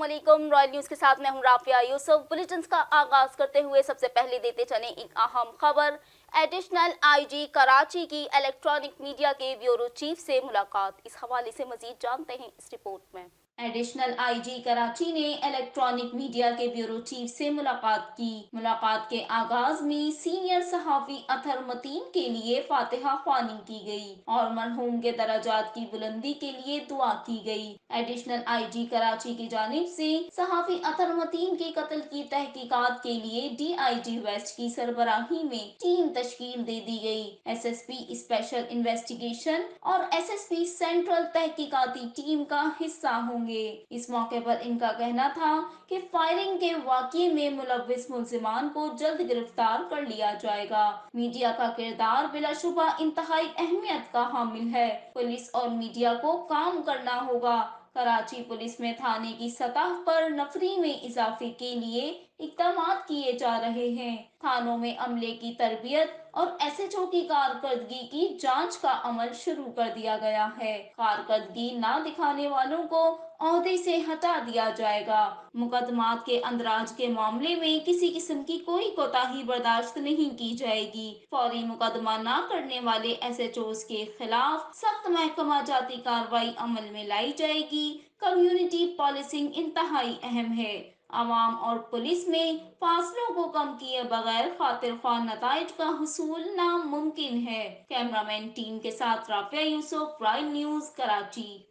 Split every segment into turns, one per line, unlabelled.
अस्सलाम वालेकुम। Royal news के साथ मैं हूं राफिया यूसुफ। बुलेटिन का आगाज करते हुए सबसे पहले देते चले एक अहम खबर। एडिशनल आईजी कराची की इलेक्ट्रॉनिक मीडिया के ब्यूरो चीफ से मुलाकात। इस हवाले से मजीद जानते हैं इस रिपोर्ट में। एडिशनल आईजी कराची ने इलेक्ट्रॉनिक मीडिया के ब्यूरो चीफ से मुलाकात की। मुलाकात के आगाज में सीनियर सहाफी अतहर मतीन के लिए फातिहा ख्वानी की गई और मरहूम के दराजात की बुलंदी के लिए दुआ की गई। एडिशनल आईजी कराची की जानिब से सहाफी अतहर मतीन के कत्ल की तहकीकात के लिए DIG वेस्ट की सरबराही में टीम तश्कील दे दी गई। SSP स्पेशल इन्वेस्टिगेशन और SSP सेंट्रल तहकीकाती टीम का हिस्सा होंगे। इस मौके पर इनका कहना था कि फायरिंग के वाक़ये में मुलव्विस मुल्जिमान को जल्द गिरफ्तार कर लिया जाएगा। मीडिया का किरदार बिलाशुबा इंतहाई अहमियत का हामिल है। पुलिस और मीडिया को काम करना होगा। कराची पुलिस में थाने की सतह पर नफरी में इजाफे के लिए इक़दामात किए जा रहे हैं। थानों में अमले की तरबियत और SHO की कारकर्दगी की जांच का अमल शुरू कर दिया गया है। कारकर्दगी ना दिखाने वालों को ओहदे से हटा दिया जाएगा। मुकदमात के अंदराज के मामले में किसी किस्म की कोई कोताही बर्दाश्त नहीं की जाएगी। फौरी मुकदमा न करने वाले SHOs के खिलाफ सख्त महकमा जाती कार्रवाई अमल में लाई जाएगी। कम्युनिटी पॉलिसिंग इंतहाई अहम है। आवाम और पुलिस में फासलों को कम किए बगैर खातिर ख्वाह नताइज का हुसूल नामुमकिन है। कैमरामैन टीम के साथ राफिया यूसुफ, रॉयल न्यूज़, कराची।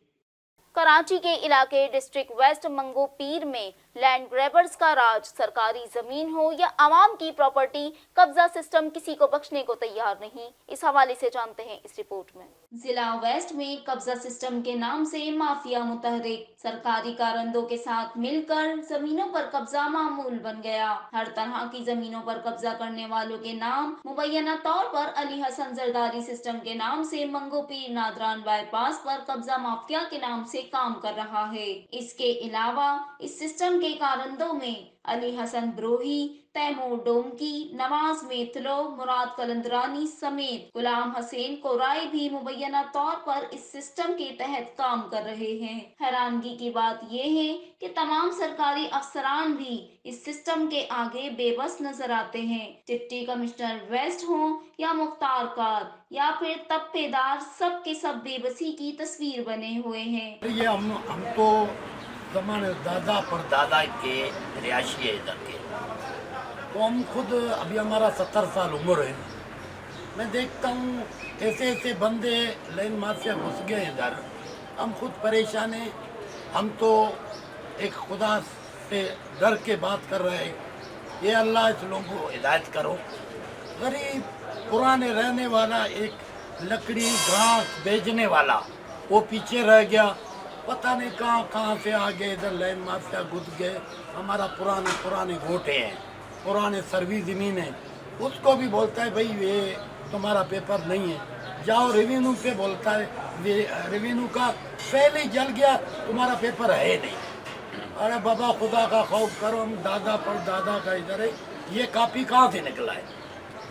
कराची के इलाके डिस्ट्रिक्ट वेस्ट मंगो पीर में लैंड ग्रैबर्स का राज। सरकारी जमीन हो या आवाम की प्रॉपर्टी, कब्जा सिस्टम किसी को बख्शने को तैयार नहीं। इस हवाले से जानते हैं इस रिपोर्ट में। जिला वेस्ट में कब्जा सिस्टम के नाम से माफिया मुतहरिक। सरकारी कारंदों के साथ मिलकर जमीनों पर कब्जा मामूल बन गया। हर तरह की जमीनों पर कब्जा करने वालों के नाम मुबैना तौर पर अली हसन जरदारी सिस्टम के नाम से मंगो पीर नादरान बाईपास पर कब्जा माफिया के नाम से काम कर रहा है। इसके अलावा इस सिस्टम के कारंदों में अली हसन ब्रोही, तैमूर डोमकी, नवाज मेथलो, मुराद कलंदरानी समेत गुलाम हसैन कोराई भी मुबैना तौर पर इस सिस्टम के तहत काम कर रहे हैं। हैरानगी की बात यह है कि तमाम सरकारी अफसरान भी इस सिस्टम के आगे बेबस नजर आते हैं। डिप्टी कमिश्नर वेस्ट हो या मुख्तार कार या फिर तप्पेदार, सब के सब बेबसी की तस्वीर बने हुए हैं।
ये हम तो जमाने दादा परदादा के रिहायशी है इधर के, तो हम खुद अभी हमारा 70 साल उम्र है। मैं देखता हूँ ऐसे ऐसे बंदे लाइन माफिया घुस गए इधर, हम खुद परेशान हैं। हम तो एक खुदा से डर के बात कर रहे हैं, ये अल्लाह इस लोगों को हिदायत करो। गरीब पुराने रहने वाला एक लकड़ी घास बेचने वाला वो पीछे रह गया, पता नहीं कहाँ से आ गए इधर लाइन माफिया घुस गए। हमारा पुराने गोटे हैं, पुराने सर्विस ज़मीन है, उसको भी बोलता है भाई ये तुम्हारा पेपर नहीं है, जाओ रेवेन्यू पे बोलता है रेवेन्यू का पहले जल गया, तुम्हारा पेपर है नहीं। अरे बाबा खुदा का खौफ करो, हम दादा पर दादा का इधर है। ये कापी कहाँ से निकला है?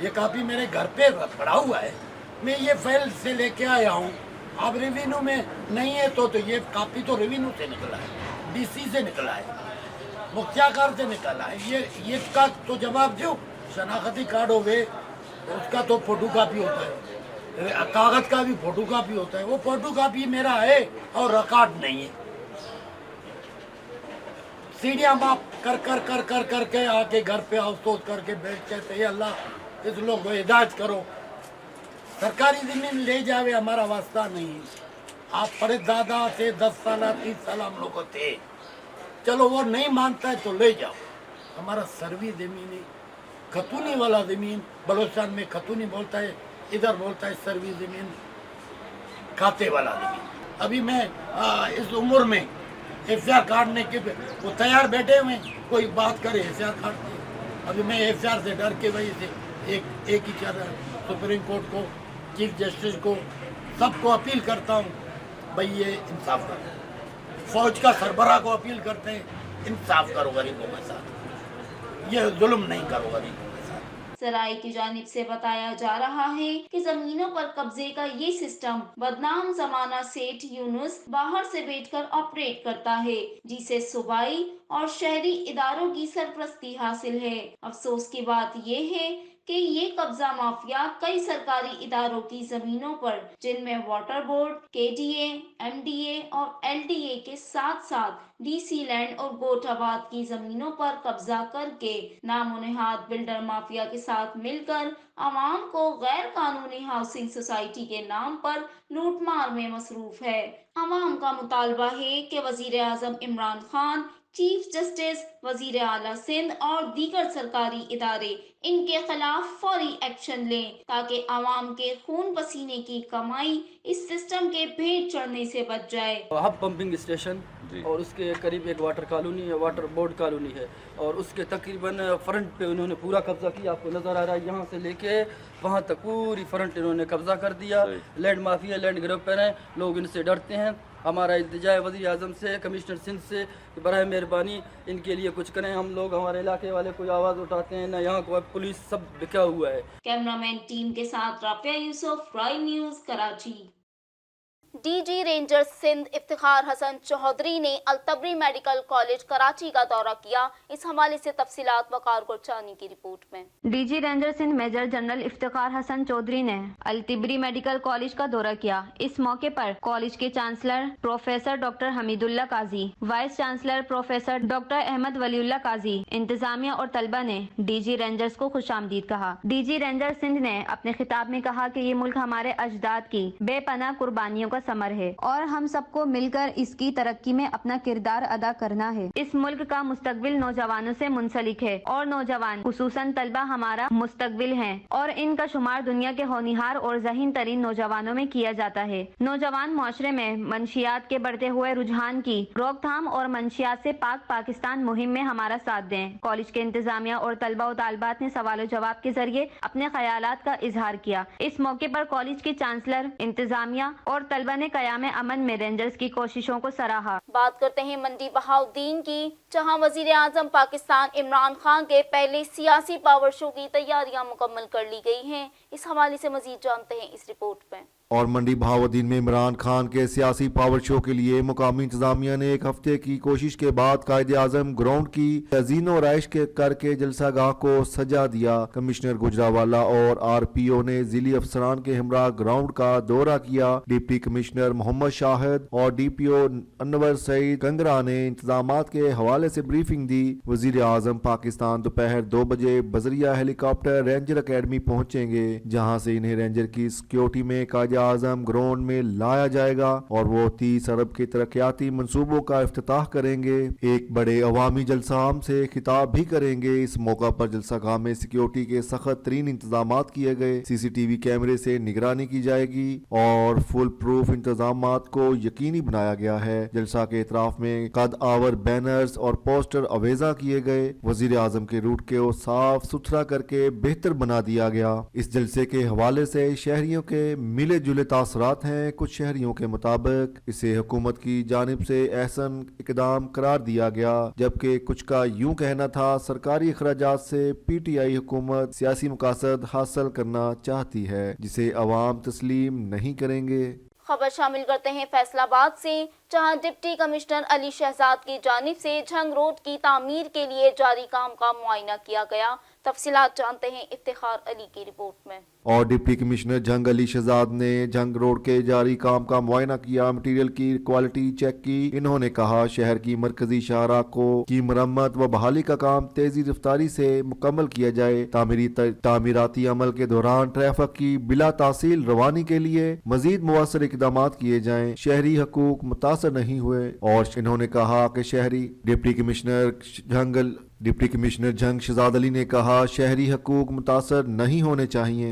ये कापी मेरे घर पे पड़ा हुआ है, मैं ये फाइल से लेके आया हूँ। अब रेवेन्यू में नहीं है तो ये कापी तो रेवेन्यू से निकला है, DC से निकला है, मुख्तियाकार से निकला है। ये इसका तो जवाब दो। शनाख्ती कार्ड हो गए, उसका तो फोटो कापी होता है, कागज का भी फोटो कापी होता है। वो फोटो कापी मेरा है और रिकॉर्ड नहीं है। सीढ़ियाँ माप कर के आके घर पे अफसोस करके बैठ कहते हैं अल्लाह इस लोग को हिदायत करो, सरकारी जमीन ले जावे, हमारा वास्ता नहीं। आप पढ़े दादा से 10 साल 30 साल हम लोग को थे, चलो वो नहीं मानता है तो ले जाओ। हमारा सर्वी जमीन है, खतूनी वाला जमीन, बलोचिस्तान में खतूनी बोलता है, इधर बोलता है सर्वी जमीन, खाते वाला जमीन। अभी मैं इस उम्र में FR काटने के वो तैयार बैठे हुए, कोई बात करे FR काटते। अभी मैं FR से डर के वही से एक ही चल रहा है। सुप्रीम कोर्ट को, चीफ जस्टिस को, सबको अपील करता हूँ भाई ये इंसाफ करो। फौज का सरबराह को अपील करते हैं इंसाफ करो गरीबों के साथ, ये जुल्म नहीं करो गरीबों के साथ।
सराय की जानिब से बताया जा रहा है कि जमीनों पर कब्जे का ये सिस्टम बदनाम जमाना सेठ यूनुस बाहर से बैठकर ऑपरेट करता है, जिसे सूबाई और शहरी इदारों की सरपरस्ती हासिल है। अफसोस की बात ये है कि ये कब्जा माफिया कई सरकारी इदारों की जमीनों पर, जिनमें वाटर बोर्ड, केडीए, एमडीए और एलडीए के साथ साथ डीसी लैंड और गोठाबाद की जमीनों पर कब्जा करके नामो नेहाद बिल्डर माफिया के साथ मिलकर आवाम को गैर कानूनी हाउसिंग सोसाइटी के नाम पर लूटमार में मसरूफ है। आवाम का मुतालबा है कि वजीर आजम इमरान खान, चीफ जस्टिस, वजीर आला सिंध और दीगर सरकारी इदारे इनके खिलाफ फौरी एक्शन लें ताकि आवाम के खून पसीने की कमाई इस सिस्टम के भेंट चढ़ने से बच जाए।
हब पंपिंग स्टेशन और उसके करीब एक वाटर कॉलोनी है, वाटर बोर्ड कॉलोनी है, और उसके तकरीबन फ्रंट पे उन्होंने पूरा कब्जा किया। आपको नज़र आ रहा है यहाँ से लेके वहाँ तक पूरी फ्रंट इन्होंने कब्जा कर दिया। लैंड माफिया, लैंड ग्रोपर हैं, लोग इनसे डरते हैं। हमारा इल्तिजा है वज़ीर आज़म से, कमिश्नर सिंध से कि बराए मेहरबानी इनके लिए कुछ करें। हम लोग, हमारे इलाके वाले कोई आवाज़ उठाते हैं ना, यहाँ को पुलिस सब बिका हुआ है।
कैमरामैन टीम के साथ Rafia Yousuf, prime news, Karachi. DG rangers Sindh Iftikhar Hasan Chaudhry ने अल-तबरी मेडिकल कॉलेज कराची का दौरा किया। इस हवाले से तफसीलात वकार गुरचानी की रिपोर्ट में।
DG ranger Sindh major general Iftikhar Hasan Chaudhry ने अल-तबरी मेडिकल कॉलेज का दौरा किया। इस मौके पर कॉलेज के chancellor professor doctor Hamidullah Qazi, vice chancellor professor doctor Ahmad Waliullah Qazi, इंतजामिया और तलबा ने डीजी रेंजर्स को खुशामदीद कहा। डीजी रेंजर सिंध ने अपने खिताब में कहा कि ये मुल्क हमारे अजदाद की बेपनाह कुर्बानियों का समर है और हम सबको मिलकर इसकी तरक्की में अपना किरदार अदा करना है। इस मुल्क का मुस्तकबिल नौजवानों से मुंसलिक है और नौजवान खुसूसन तलबा हमारा मुस्तकबिल हैं और इनका शुमार दुनिया के होनहार और ज़हीन तरीन नौजवानों में किया जाता है। नौजवान माशरे में मंशियात के बढ़ते हुए रुझान की रोकथाम और मंशियात से पाक पाकिस्तान मुहिम में हमारा साथ दें। कॉलेज के इंतजामिया और तलबा और तालिबात ने सवाल जवाब के जरिए अपने ख्यालात का इजहार किया। इस मौके पर कॉलेज के चांसलर, इंतजामिया और तलबा ने क़याम अमन में रेंजर्स की कोशिशों को सराहा।
बात करते हैं मंडी बहाउद्दीन की, जहां वजीर आजम पाकिस्तान इमरान खान के पहले सियासी पावर शो की तैयारियां मुकम्मल कर ली गई हैं। इस हवाले से मजीद जानते हैं इस रिपोर्ट में।
और मंडी बहाउद्दीन में इमरान खान के सियासी पावर शो के लिए मुकामी इंतजामिया ने एक हफ्ते की कोशिश के बाद कायदे आजम ग्राउंड की तज़ीनो राइश के करके जलसा गाह को सजा दिया। कमिश्नर गुजरावाला और RPO ने जिली अफसरान के हमरा ग्राउंड का दौरा किया। डिप्टी कमिश्नर मोहम्मद शाहिद और DPO अनवर सईद कंगरा ने इंतजामात के हवाले से ब्रीफिंग दी। वजीर आजम पाकिस्तान दोपहर 2 बजे बजरिया हेलीकॉप्टर रेंजर अकेडमी पहुंचेंगे, जहां से इन्हें रेंजर की सिक्योरिटी में कायदे आजम ग्राउंड में लाया जाएगा और वो 30 अरब के तरक्याती मंसूबों का इफ्तिताह करेंगे। एक बड़े अवामी जलसाम से खिताब भी करेंगे। इस मौका पर जलसा गाह में सिक्योरिटी के सख्त तरीन इंतजाम किए गए। CCTV कैमरे से निगरानी की जाएगी और फुल प्रूफ इंतजाम को यकीनी बनाया गया है। जलसा के इतराफ में कद आवर बैनर्स और पोस्टर अवेजा किए गए। वजीर आजम के रूट को साफ सुथरा करके बेहतर बना दिया गया। इस जलसे के हवाले से शहरियों के मिले जुले तासरात हैं। कुछ शहरियों के मुताबिक इसे हुकूमत की जानिब से एहसन इकदाम करार दिया गया, जबकि कुछ का यूं कहना था सरकारी अखराजात से PTI हुकूमत सियासी मकासद हासिल करना चाहती है, जिसे अवाम तस्लीम नहीं करेंगे।
खबर शामिल करते हैं फैसलाबाद से, जहां डिप्टी कमिश्नर अली शहजाद की जानिब से झंग रोड की तामीर के लिए जारी काम का मुआयना किया गया। तफसीलात जानते हैं इफ्तिखार अली की रिपोर्ट में।
और डिप्टी कमिश्नर जंग अली शहजाद ने जंग रोड के जारी काम का मुआयना किया, मटीरियल की क्वालिटी चेक की। इन्होंने कहा शहर की मरकजी शाहराह की मरम्मत व बहाली का काम तेजी रफ्तारी से मुकम्मल किया जाए। तामीराती अमल के दौरान ट्रैफिक की बिला तासील रवानी के लिए मजीद मुअस्सर इक़दाम किए जाएं। शहरी हकूक मुतासर नहीं हुए। और इन्होंने कहा कि शहरी डिप्टी कमिश्नर जंग शहजाद अली ने कहा शहरी हकूक मुतासर नहीं होने चाहिए।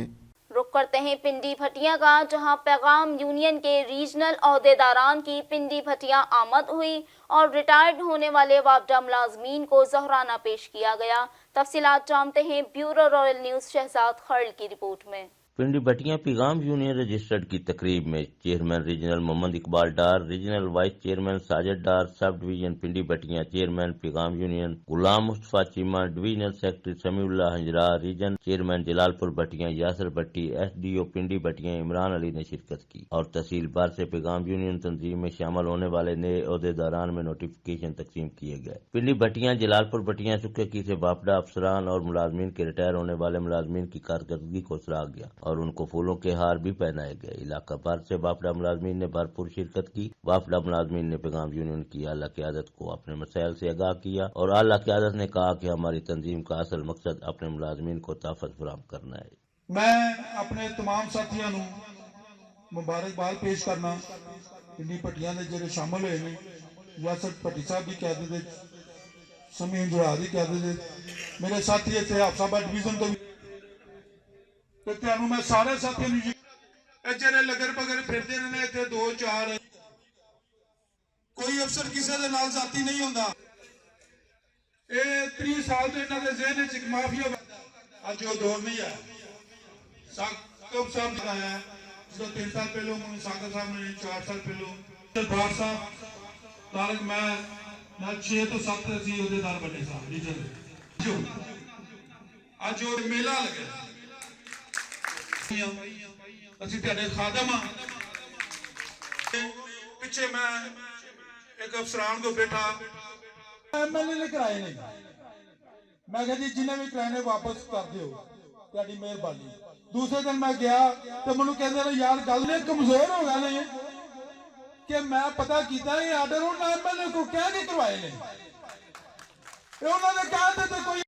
रुक करते हैं पिंडी भटिया का, जहां पैगाम यूनियन के रीजनल ओहदेदारान की पिंडी भटिया आमद हुई और रिटायर्ड होने वाले वापडा मुलाजमीन को ज़हराना पेश किया गया। तफसीलात जानते हैं ब्यूरो रॉयल न्यूज़ शहजाद खर्ल की रिपोर्ट में।
पिंडी भटिया पैगाम यूनियन रजिस्टर्ड की तकरीब में chairman regional Mohammad Iqbal Dar, regional vice chairman Sajid Dar, subdivision Pindi Bhattian chairman पैगाम union Ghulam Mustafa Cheema, divisional secretary Samiullah Hanjra, region chairman Jalalpur Bhattian Yasir Bhatti, SDO Pindi Bhattian Imran Ali ने शिरकत की और तहसील बार से पैगाम यूनियन तंजीम में शामिल होने वाले नए अहदेदारान में नोटिफिकेशन तकसीम किए गए। पिंडी भटिया जलालपुर भटिया सुक्की से बापडा अफसरान और मुलाजमीन के रिटायर होने वाले मुलाजमीन की कारकर्दगी को सराहा गया और उनको फूलों के हार भी पहनाए गए। इलाका भर से बापडा मुलाजमीन ने भरपूर शिरकत की। बापडा मुलाजमीन ने पैगाम यूनियन की आला क़यादत को अपने मसाइल से आगाह किया और आला क़यादत ने कहा कि हमारी तंजीम का असल मकसद अपने मुलाजमीन को ताकत फराहम करना है।
मैं अपने तमाम साथियों को मुबारकबाद पेश करना पिंडी भटिया के ਜਿਹੜੇ शामिल हुए हैं, यासर भट्टी साहब की क़यादत, समी हंजरा की क़यादत, मेरे साथी इतने हाफसाबाद डिवीजन तो ਤੇ ਤੁਹਾਨੂੰ ਮੈਂ ਸਾਰੇ ਸਾਥੀਆਂ ਨੂੰ ਇਹ ਜਿਹੜੇ ਲਗਰ ਬਗਰ ਫਿਰਦੇ ਨੇ ਇੱਥੇ 2-4 ਕੋਈ ਅਫਸਰ ਕਿਸੇ ਦੇ ਨਾਲ ਜ਼ਾਤੀ ਨਹੀਂ ਹੁੰਦਾ। ਇਹ 30 ਸਾਲ ਤੋਂ ਇਹਨਾਂ ਦੇ ਜ਼ਿਹਨ ਵਿੱਚ ਇੱਕ ਮਾਫੀਆ ਅੱਜ ਉਹ ਦੌਰ ਨਹੀਂ ਹੈ। ਸਾਕਬ ਸਾਹਿਬ ਦਾ ਹੈ जो 3 साल पहले उन्होंने सागर साहब ने 4 साल पहले बार साहब तारक मैं 6 तो 7 ਅਸੀਂ ਅਹੁਦੇਦਾਰ ਬਣੇ ਸਾਹ ਰੀਜਨ ਅੱਜ ਉਹ ਮੇਲਾ ਲੱਗਿਆ ਅਸੀਂ ਤੁਹਾਡੇ ਖਾਦਮ ਆ। ਪਿੱਛੇ ਮੈਂ ਇੱਕ ਅਫਸਰਾਨ ਕੋ ਬੈਠਾ ਐਮਐਲਏ ਨੇ ਕਿਰਾਏ ਨਹੀਂ, ਮੈਂ ਕਿਹਾ ਜੀ ਜਿੰਨੇ ਵੀ ਕਿਰਾਏ ਨੇ ਵਾਪਸ ਕਰ ਦਿਓ, ਤੁਹਾਡੀ ਮਿਹਰਬਾਨੀ। दूसरे दिन मैं गया तो मैं कहते रहे यार गल ने कमजोर हो गए ने कि मैं पता किया ये आर्डर उन्होंने एमएलए को कह के करवाए ने, उन्होंने कहा था कोई।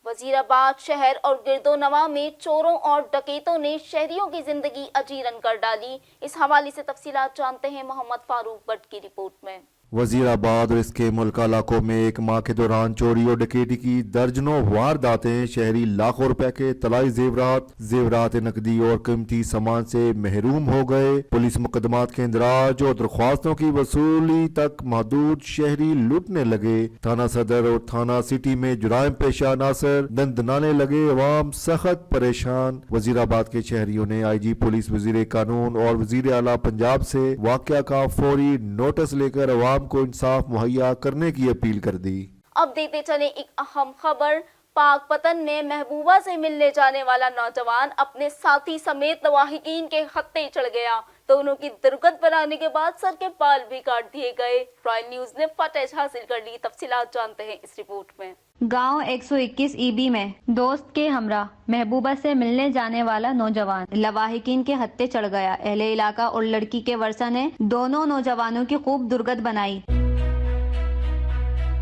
वजीराबाद शहर और गिरदोनवा में चोरों और डकैतों ने शहरियों की जिंदगी अजीरन कर डाली। इस हवाले से तफसीलात जानते हैं मोहम्मद फारूक भट्ट की रिपोर्ट में।
वजीराबाद और इसके मुल्का इलाकों में एक माह के दौरान चोरी और डकैती की दर्जनों वारदातें, शहरी लाखों रुपए के तलाई जेवरात नकदी और कीमती सामान से महरूम हो गए। पुलिस मुकदमात के इंदराज और दरख्वास्तों की वसूली तक महदूद शहरी लूटने लगे। थाना सदर और थाना सिटी में जुराइम पेशा नासर दंदनाने लगे, अवाम सख्त परेशान। वजीराबाद के शहरियों ने IG पुलिस, वजीर कानून और वजीर आला पंजाब से वाकया का फौरी नोटिस लेकर अवाम को इंसाफ मुहैया करने की अपील कर दी।
अब देते चले एक अहम खबर। पाकपतन में महबूबा से मिलने जाने वाला नौजवान अपने साथी समेत लवाहिकीन के खत्ते चढ़ गया। दोनों की दुर्गत बनाने के बाद सर के बाल भी काट दिए गए। रॉयल न्यूज ने फुटेज हासिल कर ली, तफसीलात जानते हैं इस रिपोर्ट में।
गांव 121 EB में दोस्त के हमरा महबूबा से मिलने जाने वाला नौजवान लवाहिकीन के हत्थे चढ़ गया। अहले इलाका और लड़की के वर्षा ने दोनों नौजवानों की खूब दुर्गत बनाई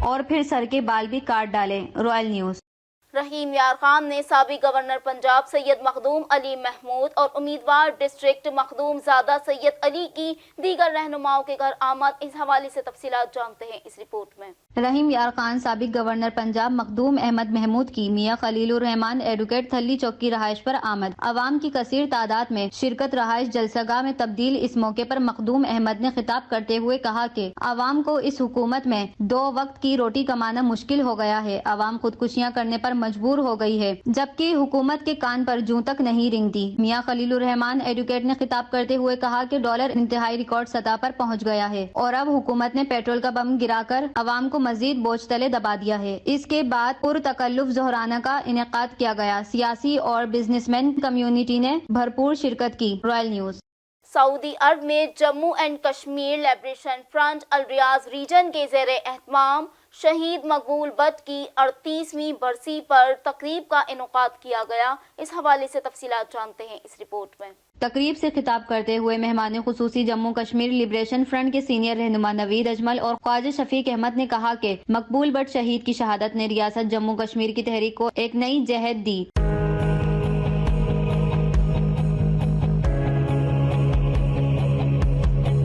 और फिर सर के बाल भी काट डाले। Royal news.
रहीम यार खान ने साबिक गवर्नर पंजाब सैयद मखदूम अली महमूद और उम्मीदवार डिस्ट्रिक्ट मखदूम ज़ादा सैयद अली की दीगर रहनुमाओं के घर आमद। इस हवाले से तफसीलात जानते हैं इस रिपोर्ट में।
रहीम यार खान साबिक गवर्नर पंजाब मखदूम अहमद महमूद की मियां खलीलुर रहमान एडवोकेट थली चौक की रहायश पर आमद। अवाम की कसीर तादाद में शिरकत रहायश जलसागाह में तब्दील। इस मौके पर मखदूम अहमद ने खिताब करते हुए कहा कि अवाम को इस हुकूमत में 2 वक्त की रोटी कमाना मुश्किल हो गया है। अवाम खुदकुशियां करने पर मजबूर हो गई है, जबकि हुकूमत के कान पर जूं तक नहीं रिंगती। मियां खलीलुर रहमान एडवोकेट ने खिताब करते हुए कहा कि डॉलर इंतहाई रिकॉर्ड सतह पर पहुंच गया है और अब हुकूमत ने पेट्रोल का बम गिराकर अवाम को मजीद बोझ तले दबा दिया है। इसके बाद पुरतकल्लुफ ज़ोहराना का इनेकाद किया गया। सियासी और बिजनेसमैन कम्युनिटी ने भरपूर शिरकत की। Royal news.
सऊदी अरब में Jammu and Kashmir liberation front Al Riyadh region के ज़ेरे एहतमाम शहीद मकबूल बट की 38वीं बरसी पर तकरीब का इनेकाद किया गया। इस हवाले से तफसीलात जानते हैं इस रिपोर्ट में।
तकरीब से खिताब करते हुए मेहमान खुसूसी जम्मू कश्मीर लिबरेशन फ्रंट के सीनियर रहनुमा नवीद अजमल और ख्वाजा शफीक अहमद ने कहा कि मकबूल बट शहीद की शहादत ने रियासत जम्मू कश्मीर की तहरीक को एक नई जहद दी।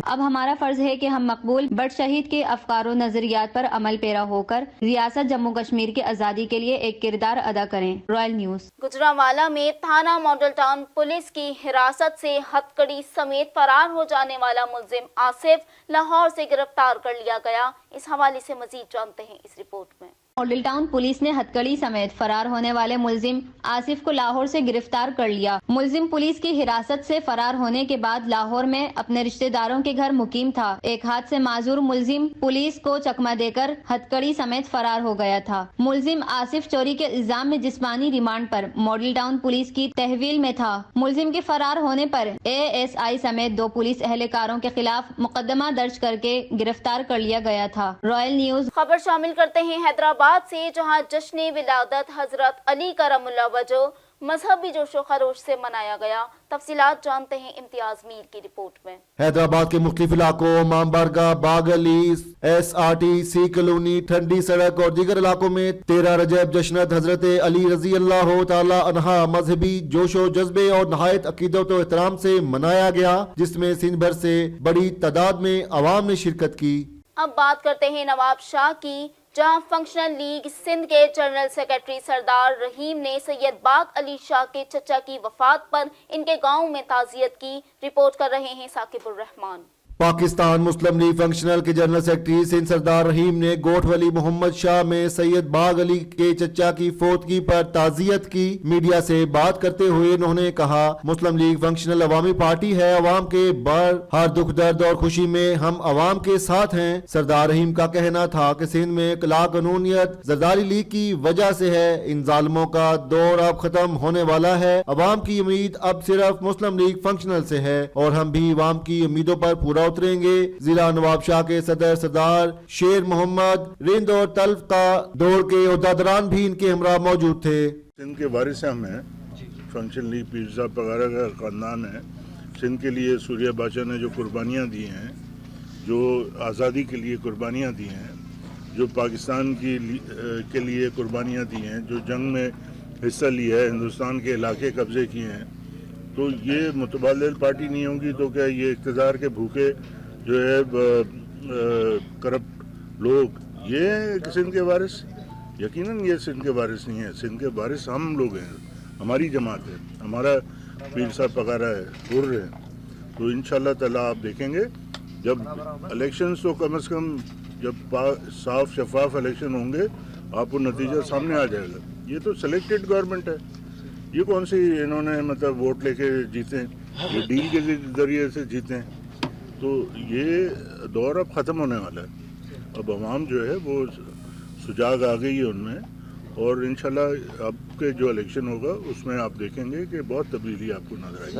अब हमारा फर्ज है कि हम मकबूल बट शहीद के अफकार और नजरियात पर अमल पेरा होकर रियासत जम्मू कश्मीर की आज़ादी के लिए एक किरदार अदा करें। Royal news.
गुजरांवाला में थाना मॉडल टाउन पुलिस की हिरासत से हथकड़ी समेत फरार हो जाने वाला मुलजिम आसिफ लाहौर से गिरफ्तार कर लिया गया। इस हवाले से मजीद जानते हैं इस रिपोर्ट में।
मॉडल टाउन पुलिस ने हथकड़ी समेत फरार होने वाले मुलजिम आसिफ को लाहौर से गिरफ्तार कर लिया। मुलजिम पुलिस की हिरासत से फरार होने के बाद लाहौर में अपने रिश्तेदारों के घर मुकीम था। एक हाथ से माजूर मुलजिम पुलिस को चकमा देकर हथकड़ी समेत फरार हो गया था। मुलजिम आसिफ चोरी के इल्जाम में जिस्मानी रिमांड पर मॉडल टाउन पुलिस की तहवील में था। मुलजिम के फरार होने पर ASI समेत 2 पुलिस एहलकारों के खिलाफ मुकदमा दर्ज करके गिरफ्तार कर लिया गया था। रॉयल न्यूज
खबर शामिल करते हैं हैदराबाद से, जहां जश्न विलादत हजरत अली करमुल्लाह वजह मजहबी जोशो खरोश से मनाया गया। तफसीलात जानते हैं इम्तियाज मीर की रिपोर्ट में।
हैदराबाद के मुख्तलिफ इलाकों मामबारगा, बागली, SRTC कॉलोनी, ठंडी सड़क और दीगर इलाकों में 13 रजब जश्नत हजरत अली रजी अल्लाह तआला अन्हा मजहबी जोशो जज्बे और नहायत अकीदत और एहतराम से मनाया गया, जिसमें सिंध भर से बड़ी तादाद में अवाम ने शिरकत की।
अब बात करते हैं नवाब शाह की, जहां फंक्शनल लीग सिंध के जनरल सेक्रेटरी सरदार रहीम ने सैयद बाग अली शाह के चचा की वफात पर इनके गांव में ताज़ियत की। रिपोर्ट कर रहे हैं साकिबुर रहमान।
पाकिस्तान मुस्लिम लीग फंक्शनल के जनरल सेक्रेटरी सिंध सरदार रहीम ने गोठ वली मोहम्मद शाह में सैयद बाग अली के चचा की फौतगी पर ताज़ियत की। मीडिया से बात करते हुए उन्होंने कहा, मुस्लिम लीग फंक्शनल अवामी पार्टी है, अवाम के बर हर दुख दर्द और खुशी में हम अवाम के साथ हैं। सरदार रहीम का कहना था कि सिंध में कला कानूनियत जरदारी लीग की वजह से है। इन जालिमों का दौर अब खत्म होने वाला है। अवाम की उम्मीद अब सिर्फ मुस्लिम लीग फंक्शनल से है और हम भी अवाम की उम्मीदों पर पूरा उतरेंगे। जिला नवाब शाह के सदर सरदार शेर मोहम्मद रिंद और तल्फ का दौर के उहदेदारान भी इनके हमरा मौजूद थे।
सिंध के वारिस हम हैं, फंक्शन लीग पीर साहब वगैरह का ख़ानदान है। सिंध के लिए सूर्या बादशाह ने जो कुर्बानियाँ दी हैं, जो आज़ादी के लिए कुर्बानियाँ दी हैं, जो पाकिस्तान के लिए कुर्बानियाँ दी हैं, जो जंग में हिस्सा लिया है, हिंदुस्तान के इलाके कब्ज़े किए हैं, तो ये मुतबादिल पार्टी नहीं होगी तो क्या ये इक़्तिदार के भूखे जो है करप्ट लोग ये सिंध के वारिस? यकीनन ये सिंध के वारिस नहीं है। सिंध के वारिस हम लोग हैं, हमारी जमात है, हमारा पीर साहब पकारा है, हुर्र है। तो इंशाअल्लाह ताला आप देखेंगे जब इलेक्शंस तो कम से कम जब साफ शफाफ इलेक्शन होंगे आपको नतीजा सामने आ जाएगा। ये तो सिलेक्टेड गवर्नमेंट है, ये कौन सी इन्होंने मतलब वोट लेके जीते हैं, ये डील के जरिए से जीते हैं। तो ये दौर अब ख़त्म होने वाला है। अब अवाम जो है वो सुजाग आ गई है उनमें, और इंशाल्लाह अब के जो इलेक्शन होगा उसमें आप देखेंगे कि बहुत तब्दीली आपको नजर आएगी।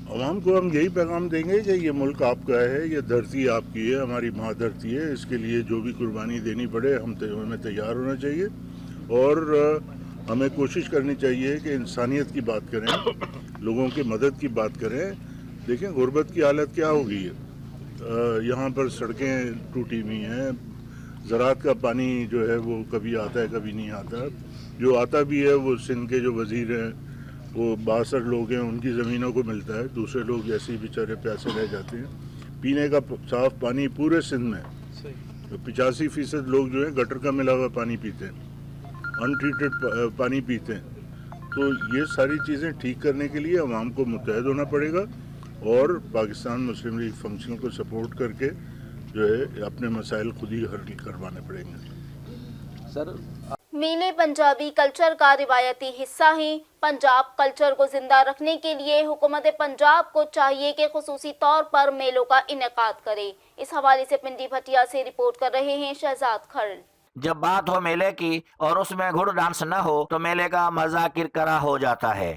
अवाम को हम यही पैगाम देंगे कि ये मुल्क आपका है, ये धरती आपकी है, हमारी माँ धरती है। इसके लिए जो भी कुर्बानी देनी पड़े हमें तैयार होना चाहिए और हमें कोशिश करनी चाहिए कि इंसानियत की बात करें, लोगों की मदद की बात करें। देखें गुर्बत की हालत क्या हो गई है, यहाँ पर सड़कें टूटी हुई हैं, ज़राअत का पानी जो है वो कभी आता है कभी नहीं आता। जो आता भी है वो सिंध के जो वज़ीर हैं वो 62 लोग हैं, उनकी ज़मीनों को मिलता है, दूसरे लोग जैसे ही बेचारे प्यासे रह जाते हैं। पीने का साफ़ पानी पूरे सिंध में तो 85% लोग जो है गटर का मिला हुआ पानी पीते हैं, अनट्रीटेड पानी पीते हैं। तो ये सारी चीज़ें ठीक करने के लिए अवाम को मुत्तहद होना पड़ेगा और पाकिस्तान मुस्लिम लीग फंक्शन को सपोर्ट करके जो है अपने मसाइल खुद ही हल करवाने पड़ेंगे।
सर
मेले पंजाबी कल्चर का रिवायती हिस्सा हैं। पंजाब कल्चर को जिंदा रखने के लिए हुकूमत पंजाब को चाहिए कि खुसूसी तौर पर मेलों का इनेकाद करे। इस हवाले से पिंडी भटिया से रिपोर्ट कर रहे हैं शहजाद खरल।
जब बात हो मेले की और उसमें घुड़ डांस न हो तो मेले का मजा किरकिरा हो जाता है।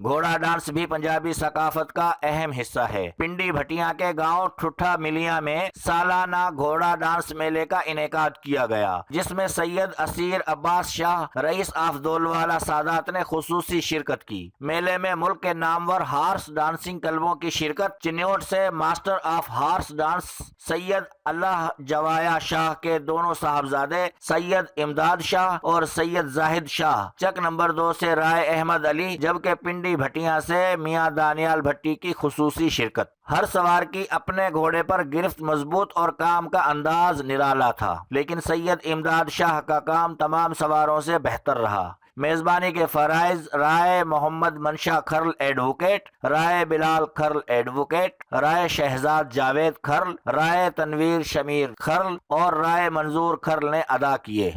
घोड़ा डांस भी पंजाबी सकाफत का अहम हिस्सा है। पिंडी भटिया के गांव ठुठा मिलिया में सालाना घोड़ा डांस मेले का इनेकाद किया गया, जिसमें सैयद असीर अब्बास शाह, रईस ऑफ दोलवाला सादात ने खुसूसी शिरकत की। मेले में मुल्क के नामवर हार्स डांसिंग क्लबों की शिरकत। चिन्योट से master of horse dance Syed Allah Jawaya Shah के दोनों साहबजादे सैयद इमदाद शाह और सैयद जाहिद शाह। चक नंबर 2 से राय अहमद अली, जबकि पिंडी भटिया بھٹیاں سے میاں دانیال بھٹی کی خصوصی شرکت۔ ہر سوار کی اپنے گھوڑے پر گرفت مضبوط اور کام کا انداز نرالا تھا، لیکن سید امداد شاہ کا کام تمام سواروں سے بہتر رہا۔ میزبانی کے فرائض رائے محمد منشا کھرل ایڈوکیٹ، رائے بلال کھرل ایڈوکیٹ، رائے شہزاد جاوید کھرل، رائے تنویر شمیر کھرل اور رائے منظور کھرل نے ادا کیے۔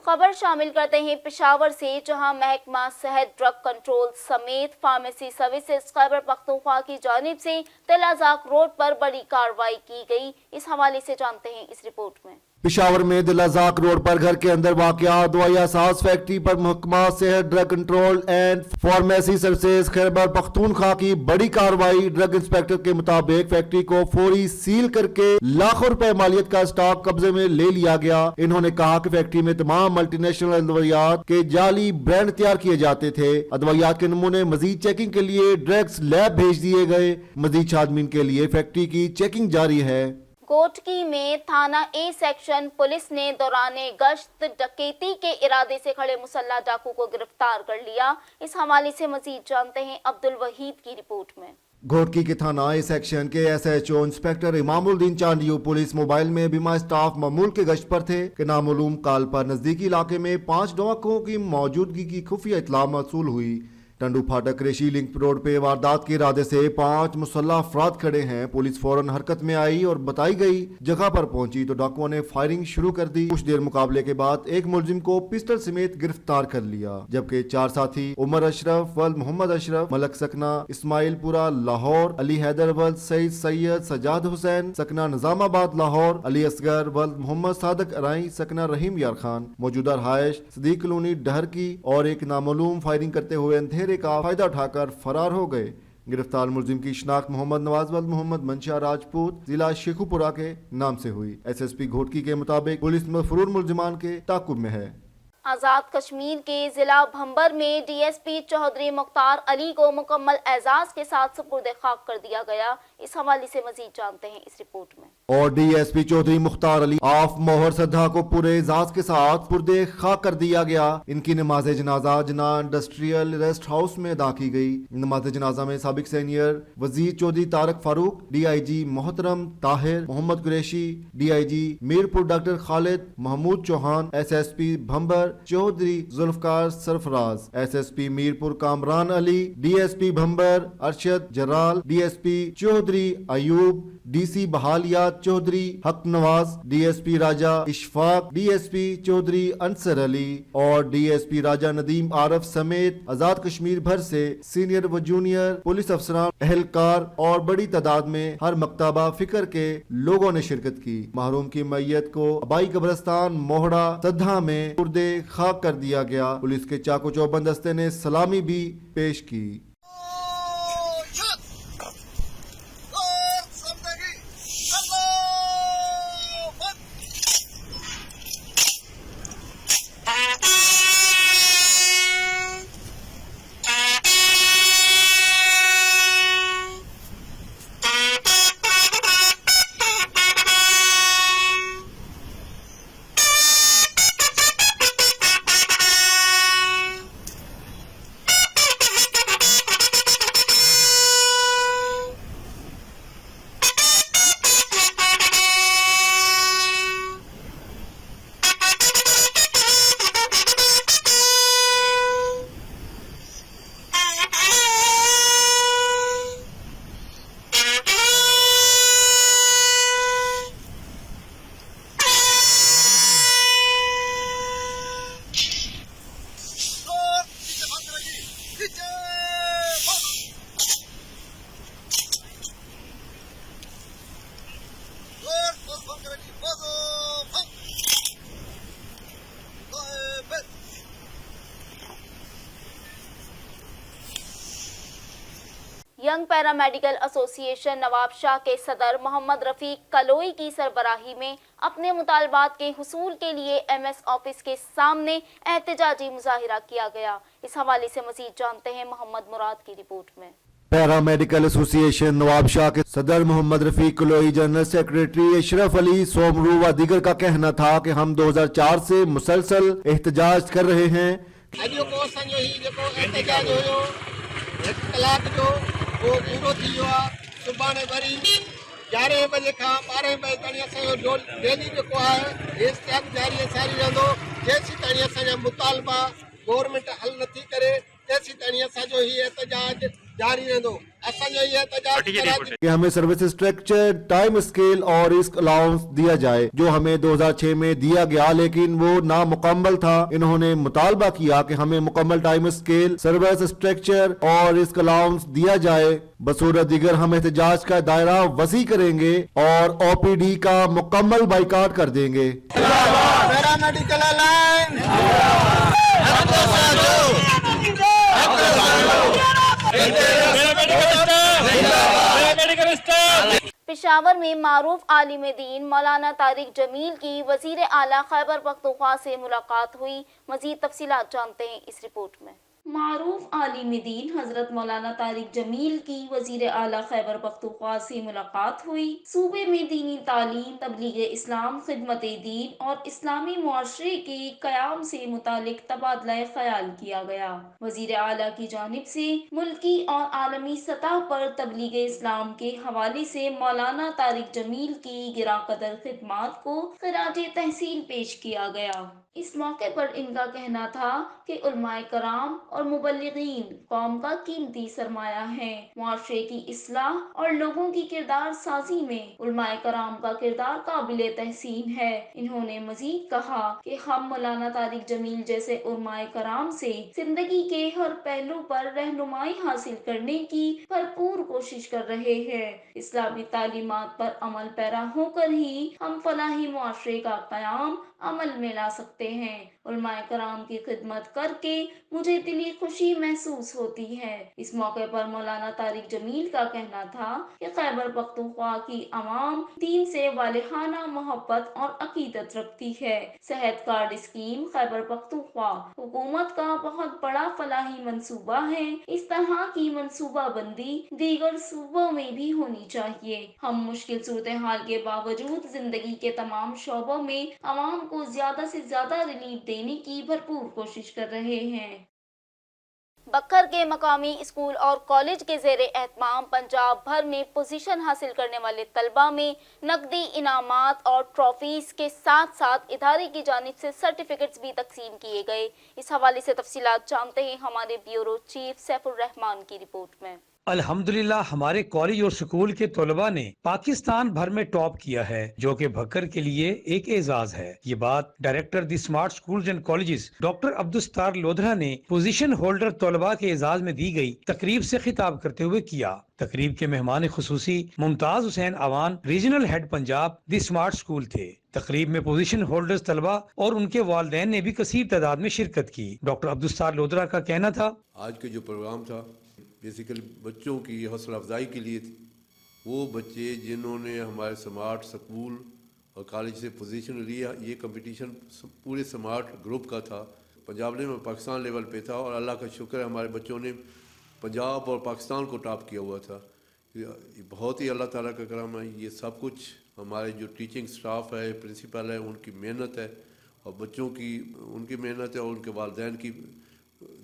خبر شامل کرتے ہیں پشاور سے، جہاں محکمہ صحت ڈرگ کنٹرول سمیت فارمیسی سروسز خیبر پختونخوا کی جانب سے تل ازاق روڈ پر بڑی کارروائی کی گئی۔ اس حوالے سے جانتے ہیں اس رپورٹ میں۔
پشاور میں دل ازاق روڈ پر گھر کے اندر واقع دوائی ساز فیکٹری پر محکمہ صحت drug control and pharmacy services Khyber Pakhtunkhwa کی بڑی کارروائی۔ ڈرگ انسپیکٹر کے مطابق فیکٹری کو فوری سیل کر کے لاکھوں روپے مالیت کا اسٹاک قبضے میں لے لیا گیا۔ انہوں نے کہا کہ فیکٹری میں تمام ملٹی نیشنل ادویات کے جعلی برانڈ تیار کیے جاتے تھے۔ ادویات کے نمونے مزید چیکنگ کے لیے ڈرگس لیب بھیج دیے گئے۔ مزید چھانبین کے لیے فیکٹری کی چیکنگ جاری ہے۔
کوٹکی میں تھانہ اے سیکشن پولیس نے دوران گشت ڈکیتی کے ارادے سے کھڑے مسلح ڈاکو کو گرفتار کر لیا۔ اس حوالے سے مزید جانتے ہیں عبد الوحید کی رپورٹ میں۔
گھوٹکی کے تھانہ اے سیکشن کے ایس ایچ او انسپیکٹر امام الدین چانڈیو پولیس موبائل میں بیمہ اسٹاف معمول کے گشت پر تھے کہ نامعلوم کال پر نزدیکی علاقے میں 5 ڈاکوؤں کی موجودگی کی خفیہ اطلاع موصول ہوئی۔ ٹنڈو پھاٹک ریشی لنک روڈ پہ واردات کے ارادے سے 5 مسلح افراد کھڑے ہیں۔ پولیس فوراً حرکت میں آئی اور بتائی گئی جگہ پر پہنچی تو ڈاکوؤں نے فائرنگ شروع کر دی۔ کچھ دیر مقابلے کے بعد ایک ملزم کو پسٹل سمیت گرفتار کر لیا، جبکہ 4 ساتھی عمر اشرف ولد محمد اشرف ملک سکنہ اسماعیل پورہ لاہور، علی حیدر ولد سعید سید سجاد حسین سکنہ نظام آباد لاہور، علی اصغر ولد محمد صادق ارائیں سکنہ رحیم یار خان موجودہ رہائش صدیق کلونی ڈہر کی اور ایک نامعلوم فائرنگ کرتے ہوئے اندھیرے کا فائدہ اٹھا کر فرار ہو گئے۔ گرفتار ملزم کی شناخت محمد نواز ولد محمد منشا راجپوت ضلع شیخو پورہ کے نام سے ہوئی۔ ایس ایس پی گھوٹکی کے مطابق پولیس مفرور ملزمان کے تعاقب میں ہے۔
آزاد کشمیر کے ضلع بھمبر میں D S P Chaudhry Mukhtar علی کو مکمل اعزاز کے ساتھ سپرد خاک کر دیا گیا۔ اس حوالے سے مزید جانتے ہیں اس رپورٹ میں۔
اور D S P Chaudhry Mukhtar Ali of موہر سدھا کو پورے اعزاز کے ساتھ سپرد خاک کر دیا گیا۔ ان کی نماز جنازہ جناح انڈسٹریل ریسٹ ہاؤس میں ادا کی گئی۔ نماز جنازہ میں سابق سینئر وزیر Chaudhry Tariq Farooq, D I G محترم Tahir Muhammad Qureshi, D I G Mirpur doctor Khalid Mahmood Chauhan, S S P Bhimber Chaudhry Zulfiqar Sarfraz, S S P Mirpur Kamran Ali, D S P Bhimber Arshad Jarral, D S P Chaudhry Ayub, D C بحالیات Chaudhry Haq Nawaz, D S P Raja Ishfaq, D S P Chaudhry Ansar Ali اور D S P Raja Nadeem عارف سمیت آزاد کشمیر بھر سے senior و junior police افسران، اہلکار اور بڑی تعداد میں ہر مکتبہ فکر کے لوگوں نے شرکت کی۔ محروم کی میت کو آبائی قبرستان موہڑا سدھا میں سپرد خاک کر دیا گیا۔ پولیس کے چاقو چوبند دستے نے سلامی بھی پیش کی۔
Young paramedical association Nawab Shah के सदर मोहम्मद रफीक कलोई की सरबराही में अपने मुतालबात के हुसूल के लिए एमएस ऑफिस के सामने एहतजाजी मुजाहिरा किया गया। इस हवाले से मजीद जानते हैं मोहम्मद मुराद की रिपोर्ट में।
पैरामेडिकल एसोसिएशन नवाब शाह के सदर मोहम्मद रफीक कलोई, जनरल सेक्रेटरी अशरफ अली सोमरू व दीगर का कहना था कि हम 2004 से मुसलसल एहतजाज कर रहे हैं।
वो पूरो थी वियो आहे। सुभाणे वरी 11 बजे खां 12 बजे ताईं असांजो डेली जेको आहे इस्तेहाक जारी सारी रहंदो। जेसीं ताईं असांजा मुतालबा गवर्नमेंट हल नथी करे तेसीं ताईं असांजो ही एहतजाज जारी रहंदो। असांजो ही एहतजाज
कि हमें सर्विस स्ट्रक्चर, टाइम स्केल और रिस्क अलाउंस दिया जाए जो हमें 2006 में दिया गया, लेकिन वो नामुकम्मल था। इन्होंने मुतालबा किया कि हमें मुकम्मल टाइम स्केल, सर्विस स्ट्रक्चर और रिस्क अलाउंस दिया जाए। बसूरत दीगर हम एहतजाज का दायरा वसी करेंगे और ओपीडी का मुकम्मल बाइकाट कर देंगे।
पैरामेडिकल अलायंस
पेशावर में मारूफ आलिम दीन मौलाना तारिक जमील की वजीर आला खैबर पख्तूनख्वा से मुलाकात हुई। मजीद तफसीलात जानते हैं इस रिपोर्ट में। मारूफ आलिम दीन हजरत मौलाना तारिक जमील की वजीर आला खैबर पख्तूनख्वा से मुलाकात हुई। सूबे में दीनी तालीम, तबलीग इस्लाम, खिदमत दीन और इस्लामी मुआशरे के क़याम से मुतालिक तबादला ख्याल किया गया। वजीर आला की जानिब से मुल्की और आलमी सतह पर तबलीग इस्लाम के हवाले से मौलाना तारिक जमील की गिरा कदर खिदमात को खिराज तहसीन पेश किया गया। इस मौके पर इनका कहना था कि उलमाए कराम और मुबल्लिगीन कौम का कीमती सरमाया है। मुआशरे की इस्लाह और लोगों की किरदार साजी में उलमाए कराम का किरदार काबिल तहसीन है। इन्होंने मजीद कहा कि हम मौलाना तारिक जमील जैसे उलमाए कराम से जिंदगी के हर पहलू पर रहनुमाई हासिल करने की भरपूर कोशिश कर रहे हैं। इस्लामी तालीमात पर अमल पैरा होकर ही हम फलाही मुआशरे का क़याम अमल में ला सकते हैं। उलमाए कराम की खिदमत करके मुझे दिली खुशी महसूस होती है। इस मौके पर मौलाना तारिक जमील का कहना था कि खैबर पख्तूनख्वा की अवाम दीन से वालिहाना मोहब्बत और अकीदत रखती है। सेहत कार्ड स्कीम खैबर पख्तूनख्वा हुकूमत का बहुत बड़ा फलाही मंसूबा है। इस तरह की मंसूबा बंदी दीगर सूबों में भी होनी चाहिए। हम मुश्किल सूरत हाल के बावजूद जिंदगी के तमाम शोबों में अवाम को ज्यादा से ज्यादा रिलीफ देने की भरपूर कोशिश कर रहे हैं। बक्खर के मकामी स्कूल और कॉलेज के ज़ेरे एहतमाम पंजाब भर में पोजीशन हासिल करने वाले तलबा में नकदी इनामात और ट्रॉफीज के साथ साथ इदारे की जानिब से सर्टिफिकेट्स भी तकसीम किए गए। इस हवाले से तफसीलात जानते हैं हमारे ब्यूरो चीफ सैफुर रहमान की रिपोर्ट में।
अल्हम्दुलिल्लाह हमारे कॉलेज और स्कूल के तलबा ने पाकिस्तान भर में टॉप किया है, जो कि भक्कर के लिए एक एजाज है। ये बात director the smart schools and colleges doctor Abdussattar Lodhra ने पोजीशन होल्डर तलबा के एजाज में दी गई तकरीब से खिताब करते हुए किया। तकरीब के मेहमान खुसूसी Mumtaz Hussain Awan regional head Punjab the smart school थे। तकरीब में पोजीशन होल्डर्स तलबा और उनके वालिदैन ने भी कसीर तादाद में शिरकत की। डॉक्टर अब्दुस्तार लोधरा का कहना था,
आज के जो प्रोग्राम था बेसिकली बच्चों की हौसला अफजाई के लिए थी। वो बच्चे जिन्होंने हमारे स्मार्ट स्कूल और कॉलेज से पोजीशन लिया, ये कंपटीशन पूरे स्मार्ट ग्रुप का था, पंजाब में पाकिस्तान लेवल पे था और अल्लाह का शुक्र है हमारे बच्चों ने पंजाब और पाकिस्तान को टॉप किया हुआ था। ये बहुत ही अल्लाह ताला का करम है। ये सब कुछ हमारे जो टीचिंग स्टाफ है, प्रिंसिपल है, उनकी मेहनत है और बच्चों की उनकी मेहनत है और उनके वालिदैन की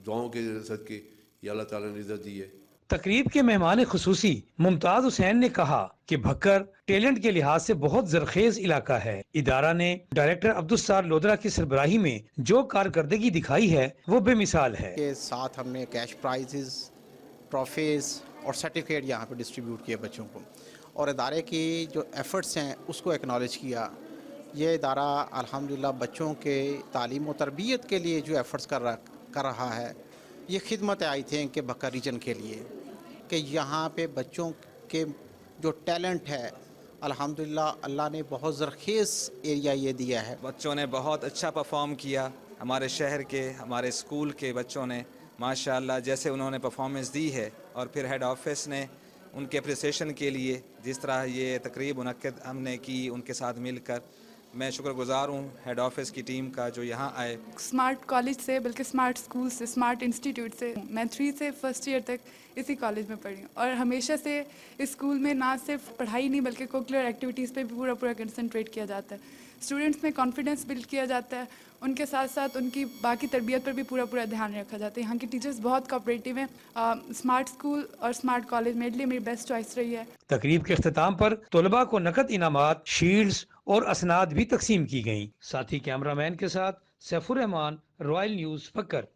दुआओं के सदके ये अल्लाह ताला ने इज़्ज़त दी है।
तकरीब के मेहमान खुसूसी मुमताज हुसैन ने कहा कि भक्कर टैलेंट के लिहाज से बहुत जरखेज इलाका है। इदारा ने डायरेक्टर अब्दुस्तार लोधरा की सरबराही में जो कारकर्दगी दिखाई है वो बेमिसाल है।
के साथ हमने कैश प्राइजेस, ट्रॉफीज और सर्टिफिकेट यहाँ पे डिस्ट्रीब्यूट किए बच्चों को और इदारे की जो एफर्ट्स हैं उसको एक्नॉलेज किया। ये इदारा अल्हम्दुलिल्लाह बच्चों के तालीम और तरबियत के लिए जो एफर्ट्स कर रहा है, ये खिदमत आई थी कि भक्कर रीजन के लिए कि यहाँ पे बच्चों के जो टैलेंट है अल्हम्दुलिल्लाह अल्लाह ने बहुत ज़रखेज़ एरिया ये दिया है।
बच्चों ने बहुत अच्छा परफॉर्म किया। हमारे शहर के, हमारे स्कूल के बच्चों ने माशाअल्लाह जैसे उन्होंने परफॉर्मेंस दी है और फिर हेड ऑफिस ने उनके अप्रिसिएशन के लिए जिस तरह ये तकरीब मुनक्किद हमने की उनके साथ मिलकर, मैं शुक्रगुजार हूँ हेड ऑफिस की टीम का जो यहाँ आए।
स्मार्ट कॉलेज से बल्कि स्मार्ट स्कूल से, स्मार्ट इंस्टीट्यूट से, मैं 3 से फर्स्ट ईयर तक इसी कॉलेज में पढ़ी हूँ और हमेशा से इस स्कूल में ना सिर्फ पढ़ाई नहीं बल्कि कोकुलर एक्टिविटीज़ पे भी पूरा कंसंट्रेट किया जाता है। स्टूडेंट्स में कॉन्फिडेंस बिल्ड किया जाता है, उनके साथ साथ उनकी बाकी तरबियत पर भी पूरा ध्यान रखा जाता है। यहाँ के टीचर्स बहुत कोऑपरेटिव हैं। स्मार्ट स्कूल और स्मार्ट कॉलेज मेरे लिए मेरी बेस्ट चॉइस रही है।
तकरीब के अख्ताम पर तलबा को नकद इनामात, शील्ड्स और असनाद भी तकसीम की गईं। साथी कैमरामैन के साथ सैफुर रहमान, रॉयल न्यूज़ फक्कर।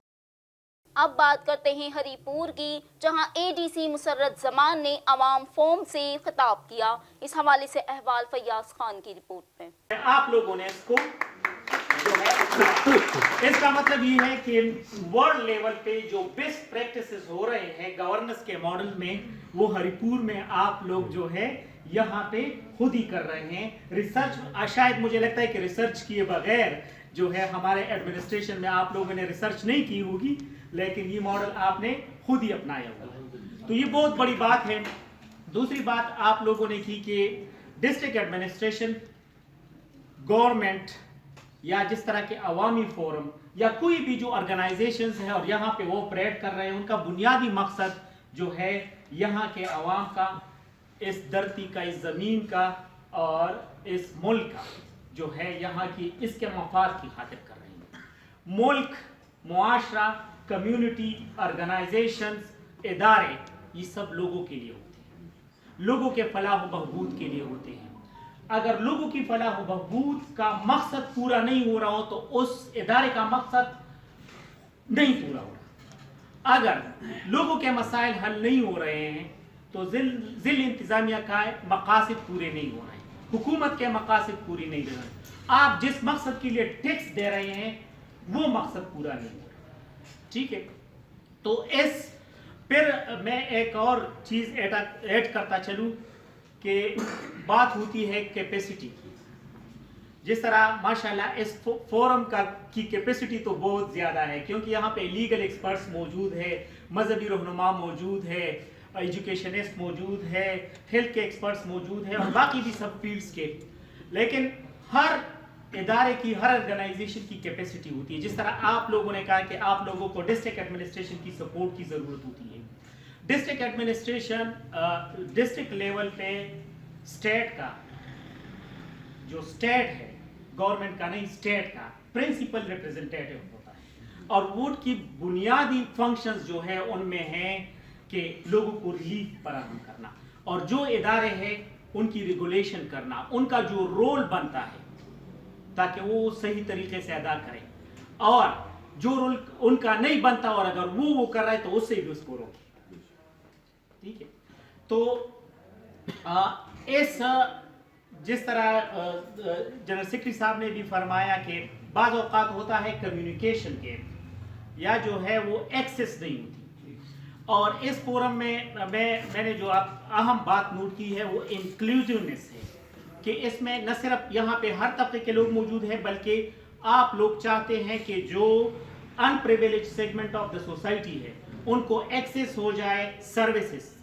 अब बात करते हैं हरीपुर की, जहां एडीसी मुसर्रत जमान ने अवाम फोरम से खिताब किया। इस हवाले से अहवाल फैयाज खान की रिपोर्ट में।
आप लोगों ने इसको जो है इसका मतलब ये है कि वर्ल्ड लेवल पे जो बेस्ट प्रैक्टिसेस हो रहे हैं गवर्नेंस के मॉडल में, वो हरिपुर में आप लोग जो है यहाँ पे खुद ही कर रहे हैं। रिसर्च शायद मुझे लगता है कि रिसर्च किए बगैर जो है हमारे एडमिनिस्ट्रेशन में आप लोगों ने रिसर्च नहीं की होगी, लेकिन ये मॉडल आपने खुद ही अपनाया होगा, तो ये बहुत बड़ी बात है। दूसरी बात आप लोगों ने की कि डिस्ट्रिक्ट एडमिनिस्ट्रेशन, गवर्नमेंट या जिस तरह के अवामी फोरम या कोई भी जो ऑर्गेनाइजेशंस है और यहाँ पे वो ऑपरेट कर रहे हैं, उनका बुनियादी मकसद जो है यहाँ के अवाम का, इस धरती का, इस ज़मीन का और इस मुल्क का जो है यहाँ की, इसके मफाद की खातिर कर रहे हैं। मुल्क, मुआशरा, कम्युनिटी, ऑर्गेनाइजेशंस, इदारे, ये सब लोगों के लिए होते हैं, लोगों के फलाह व बहबूद के लिए होते हैं। अगर लोगों की फलाह व बहबूद का मकसद पूरा नहीं हो रहा हो तो उस इदारे का मकसद नहीं पूरा हो रहा। अगर लोगों के मसाइल हल नहीं हो रहे हैं तो जिल इंतजामिया का मकासद पूरे नहीं हो रहे हैं, हुकूमत के मकासद पूरी नहीं हो रहे। आप जिस मकसद के लिए टैक्स दे रहे हैं वो मकसद पूरा नहीं हो रहा, ठीक है। तो फिर मैं एक और चीज़ ऐड करता चलूँ कि बात होती है कैपेसिटी की। जिस तरह माशाल्लाह इस फोरम की कैपेसिटी तो बहुत ज़्यादा है, क्योंकि यहाँ पे लीगल एक्सपर्ट्स मौजूद है, मजहबी रहनुमा मौजूद है, एजुकेशनिस्ट मौजूद है, हेल्थ के एक्सपर्ट्स मौजूद है और बाकी भी सब फील्ड्स के। लेकिन हर इदारे की, हर ऑर्गेनाइजेशन की कैपेसिटी होती है। जिस तरह आप लोगों ने कहा कि आप लोगों को डिस्ट्रिक्ट एडमिनिस्ट्रेशन की सपोर्ट की ज़रूरत होती है। डिस्ट्रिक्ट एडमिनिस्ट्रेशन डिस्ट्रिक्ट लेवल पे स्टेट का, जो स्टेट है, गवर्नमेंट का नहीं, स्टेट का प्रिंसिपल रिप्रेजेंटेटिव होता है और वोट की बुनियादी फंक्शंस जो है उनमें है कि लोगों को रिलीफ फराहम करना और जो इदारे हैं उनकी रेगुलेशन करना, उनका जो रोल बनता है ताकि वो सही तरीके से अदा करें, और जो रोल उनका नहीं बनता और अगर वो कर रहा है तो उससे भी उसको रोके, ठीक है। तो इस जिस तरह जनरल सेक्रेटरी साहब ने भी फरमाया कि बाज़ औक़ात होता है कम्युनिकेशन के या जो है वो एक्सेस नहीं होती, और इस फोरम में मैंने जो अहम बात नोट की है वो इंक्लूसिवनेस है कि इसमें न सिर्फ यहाँ पे हर तबके के लोग मौजूद हैं, बल्कि आप लोग चाहते हैं कि जो unprivileged segment of the society है उनको एक्सेस हो जाए सर्विसेज।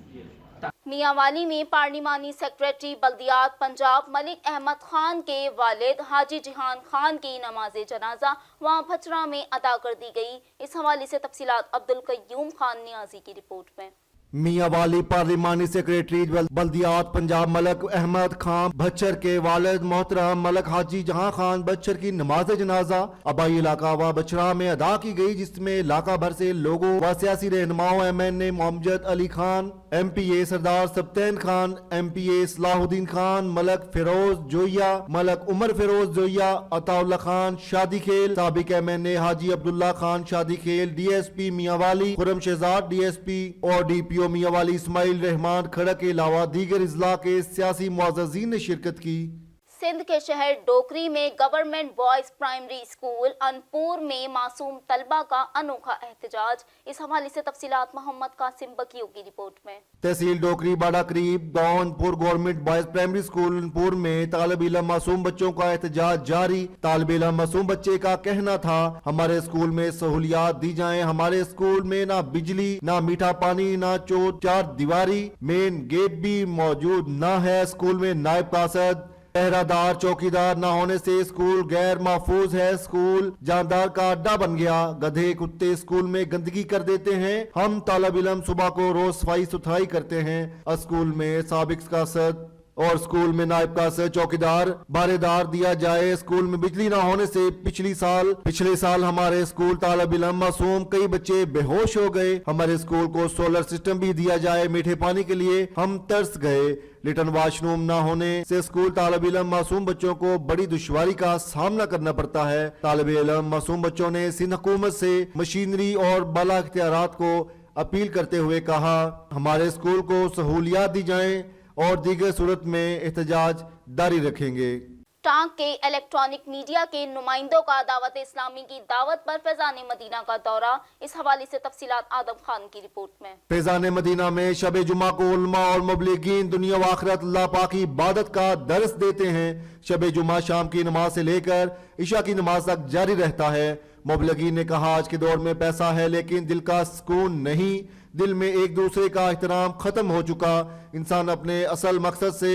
मियांवाली में पार्लिमानी सेक्रेटरी बल्दियात पंजाब मलिक अहमद खान के वालिद हाजी जिहान खान की नमाज जनाजा वहाँ भचरा में अदा कर दी गई। इस हवाले से तफसीलात अब्दुल कय्यूम खान नियाजी की रिपोर्ट में।
मियांवाली पार्लिमानी सेक्रेटरी बल्दियात पंजाब मलिक अहमद खान भच्चर के वालिद मोहतरम मलिक हाजी जहां खान भच्चर की नमाज जनाजा आबाई इलाका व बछड़ा में अदा की गई, जिसमें इलाका भर से लोगों व सियासी रहनुमाओं MNA मोहम्मद अली खान, MPA सरदार सब्तैन खान, MPA सलाहुद्दीन खान, मलिक फिरोज जोया, मलिक उमर फिरोज जोया, अताउल्ला खान शादी खेल, साबिक MNA हाजी अब्दुल्ला खान शादी खेल, DSP मियांवाली खुरम शहजाद DSP और DPO मियांवाली इस्माइल रहमान खड़क के अलावा दीगर इजला के सियासी मुअज़्ज़ज़ीन ने शिरकत की।
सिंध के शहर डोकरी में गवर्नमेंट बॉयज प्राइमरी स्कूल अनपुर में मासूम तलबा का अनोखा एहतजाज। इस हवाले से तफसीलात मोहम्मद कासिम बकियों की रिपोर्ट में।
तहसील डोकरी बाड़ा करीब गाँव अनपुर गवर्नमेंट बॉयज प्राइमरी स्कूल अनपुर में तालिब इल्म मासूम बच्चों का एहतजाज जारी। तालिब इल्म मासूम बच्चे का कहना था, हमारे स्कूल में सहूलियात दी जाएं। हमारे स्कूल में ना बिजली, ना मीठा पानी, ना चार दीवारी, मेन गेट भी मौजूद ना है। स्कूल में नायब कासद, पहरादार, चौकीदार न होने से स्कूल गैर महफूज है। स्कूल जानदार का अड्डा बन गया। गधे कुत्ते स्कूल में गंदगी कर देते हैं। हम तालिब इल्म सुबह को रोज सफाई सुथराई करते हैं। स्कूल में साबिक कासद और स्कूल में नायब कासद, चौकीदार, बारेदार दिया जाए। स्कूल में बिजली ना होने से पिछले साल हमारे स्कूल तालिब इल्म मासूम कई बच्चे बेहोश हो गए। हमारे स्कूल को सोलर सिस्टम भी दिया जाए। मीठे पानी के लिए हम तरस गए। लिटन वाशरूम ना होने से स्कूल तालिब इल्म मासूम बच्चों को बड़ी दुश्वारी का सामना करना पड़ता है। तालिब इल्म मासूम बच्चों ने सिंध हुकूमत से मशीनरी और बाला इख्तियारात को अपील करते हुए कहा, हमारे स्कूल को सहूलियात दी जाएं और दीगर सूरत में एहतजाज जारी रखेंगे।
टांग के इलेक्ट्रॉनिक मीडिया के नुमाइंदों का दावत इस्लामी की दावत पर फैजान मदीना का दौरा। इस हवाले से तफसीलात आदम खान की रिपोर्ट में।
फैजान मदीना में शब जुमा को उलमा और मुबलिगीन दुनिया व आखिरत अल्लाह पाक की इबादत का दर्स देते हैं। शब जुमा शाम की नमाज से लेकर इशा की नमाज तक जारी रहता है। मुबलिगीन ने कहा, आज के दौर में पैसा है लेकिन दिल का सुकून नहीं। दिल में एक दूसरे का एहतराम खत्म हो चुका। इंसान अपने असल मकसद से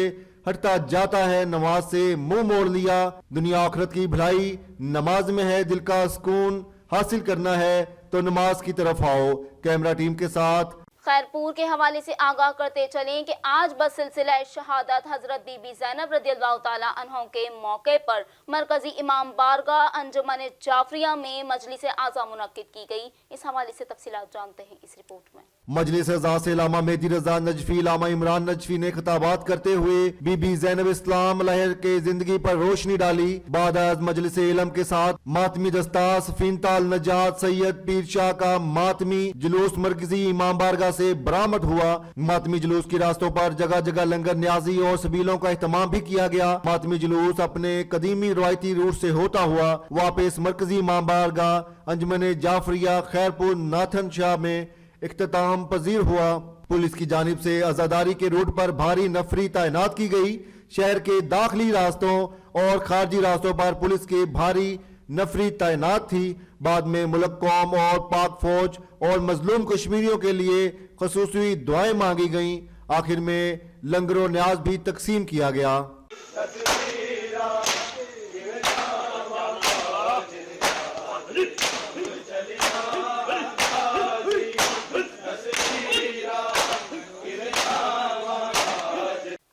हटता जाता है। नमाज से मुंह मोड़ लिया। दुनिया आखिरत की भलाई नमाज में है। दिल का सुकून हासिल करना है तो नमाज की तरफ आओ। कैमरा टीम के साथ
खैरपुर के हवाले से आगाह करते चलें कि आज बसिलसिला शहादत हजरत बीबी ज़ैनब रज़ियल्लाहु ताला अन्हा के मौके पर मरकजी इमाम बारगाह अंजुमन जाफरिया में मजलिस आज़ा मुनक्किद की गई। इस हवाले से तफसीलात जानते हैं इस रिपोर्ट में।
मजलिस आज़ा से लामा मेहदी रजा नजफी, लामा इमरान नजफी ने खिताबात करते हुए बीबी ज़ैनब इस्लाम लहर के जिंदगी पर रोशनी डाली। बाद मजलिस इल्म के साथ मातमी दस्ता सफीन ताल नजात सैयद पीर शाह का मातमी जुलूस मरकजी इमाम बारगाह से बरामद हुआ। मातमी जुलूस की रास्तों पर जगह जगह लंगर न्याजी और सबीलों का एहतमाम भी किया गया। मातमी जुलूस अपने कदीमी रवायती रूट से होता हुआ वापस मरकजी इमाम बारगाह अंजुमन जाफरिया खैरपुर नाथन शाह में इख्तिताम पजीर हुआ। पुलिस की जानिब से आजादारी के रूट पर भारी नफरी तैनात की गई। शहर के दाखिली रास्तों और खारजी रास्तों पर पुलिस के भारी नफरी तैनात थी। बाद में मुल्क कौम और पाक फौज और मजलूम कश्मीरियों के लिए खसूसी दुआएं मांगी गईं। आखिर में लंगरो न्याज भी तकसीम किया गया।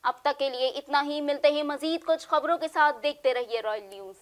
अब तक के लिए इतना ही। मिलते हैं मजीद कुछ खबरों के साथ। देखते रहिए रॉयल न्यूज।